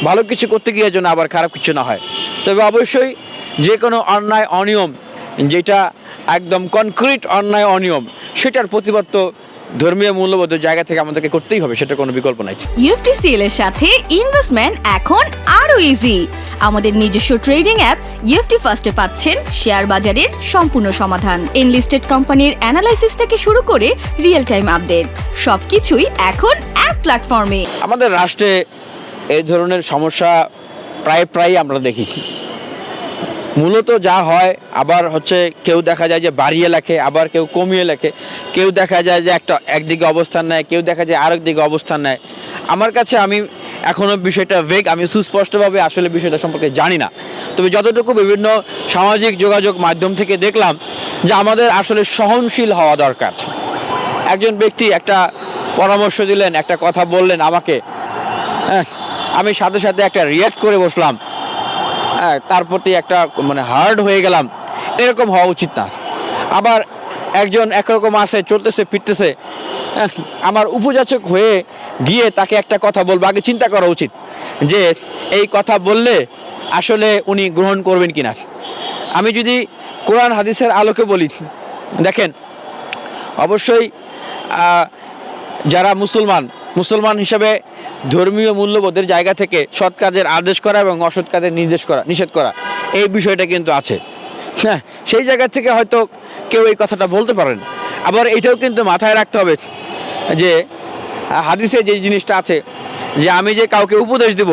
ভালো কিছু করতে গিয়ে যেন আবার খারাপ কিছু না হয়। তবে অবশ্যই যে কোনো অন্যায় অনিয়ম, যেটা একদম কনক্রিট অন্যায় অনিয়ম, সেটার প্রতিবাদ তো ধর্মীয় মূল্যবোধের জায়গা থেকে আমাদেরকে করতেই হবে, সেটা কোনো বিকল্প নাই। ইউএফটিসিএল এর সাথে ইনভেস্টমেন্ট এখন আরো ইজি। আমাদের নিজস্ব ট্রেডিং অ্যাপ ইউএফটি ফার্স্টে পাচ্ছেন শেয়ার বাজারের সম্পূর্ণ সমাধান, এনলিস্টেড কোম্পানির অ্যানালাইসিস থেকে শুরু করে রিয়েল টাইম আপডেট, সবকিছুই এখন এক প্ল্যাটফর্মে। আমাদের রাষ্ট্রে এই ধরনের সমস্যা প্রায় আমরা দেখি। মূলত যা হয়, আবার হচ্ছে কেউ দেখা যায় যে বাড়িয়ে লেখে, আবার কেউ কমিয়ে লেখে, কেউ দেখা যায় যে একদিকে অবস্থান নেয়, কেউ দেখা যায় আরেক দিকে অবস্থান নেয়। আমার কাছে আমি এখনও বিষয়টা ভেগ, আমি সুস্পষ্টভাবে আসলে বিষয়টা সম্পর্কে জানি না। তবে যতটুকু বিভিন্ন সামাজিক যোগাযোগ মাধ্যম থেকে দেখলাম যে আমাদের আসলে সহনশীল হওয়া দরকার। একজন ব্যক্তি একটা পরামর্শ দিলেন, একটা কথা বললেন আমাকে, আমি সাথে সাথে একটা রিয়্যাক্ট করে বসলাম, তার প্রতি একটা হার্ড হয়ে গেলাম, এরকম হওয়া উচিত না। আবার একজন একরকম আছে, চলতেছে ফিরতেছে, আমার উপযাচক হয়ে গিয়ে তাকে একটা কথা বলবো, আগে চিন্তা করা উচিত যে এই কথা বললে আসলে উনি গ্রহণ করবেন কিনা। আমি যদি কোরআন হাদিসের আলোকে বলি, দেখেন অবশ্যই যারা মুসলমান হিসেবে ধর্মীয় মূল্যবোধের জায়গা থেকে সৎ কাজের আদেশ করা এবং অসৎ কাজের নিষেধ করা, এই বিষয়টা কিন্তু আছে। হ্যাঁ, সেই জায়গা থেকে হয়তো কেউ এই কথাটা বলতে পারেন। আবার এটাও কিন্তু মাথায় রাখতে হবে যে হাদিসে যে জিনিসটা আছে যে আমি যে কাউকে উপদেশ দেব,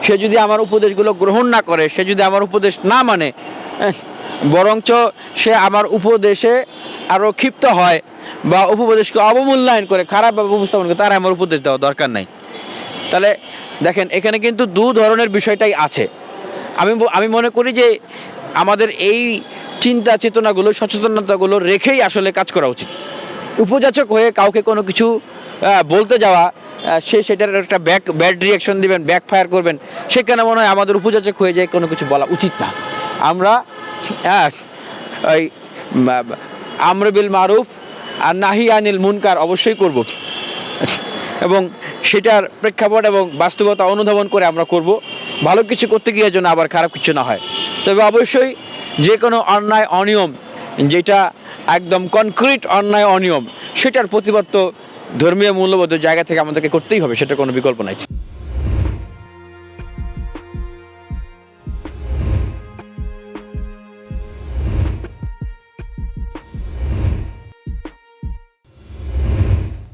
সে যদি আমার উপদেশগুলো গ্রহণ না করে, সে যদি আমার উপদেশ না মানে, বরঞ্চ সে আমার উপদেশে আরও ক্ষিপ্ত হয় বা উপদেশকে অবমূল্যায়ন করে, খারাপভাবে উপস্থাপন করে, তার আমার উপদেশ দেওয়া দরকার নাই। তাহলে দেখেন এখানে কিন্তু দু ধরনের বিষয়টাই আছে। আমি মনে করি যে আমাদের এই চিন্তা চেতনাগুলো, সচেতনতাগুলো রেখেই আসলে কাজ করা উচিত। উপযাচক হয়ে কাউকে কোনো কিছু বলতে যাওয়া, সেটার একটা ব্যাড রিয়াকশন দিবেন, ব্যাকফায়ার করবেন, সেখানে মনে হয় আমাদের উপযাচক হয়ে যায় কোনো কিছু বলা উচিত না। আমরা ওই আমর বিল মারুফ আর নাহি আনিল মুনকার অবশ্যই করব, এবং সেটার প্রেক্ষাপট এবং বাস্তবতা অনুধাবন করে আমরা করব, ভালো কিছু করতে গিয়ে যেন আবার খারাপ কিছু না হয়। তবে অবশ্যই যে কোনো অন্যায় অনিয়ম, যেটা একদম কনক্রিট অন্যায় অনিয়ম, সেটার প্রতিবাদ তো ধর্মীয় মূল্যবোধের জায়গা থেকে আমাদেরকে করতেই হবে, সেটা কোনো বিকল্প নাই।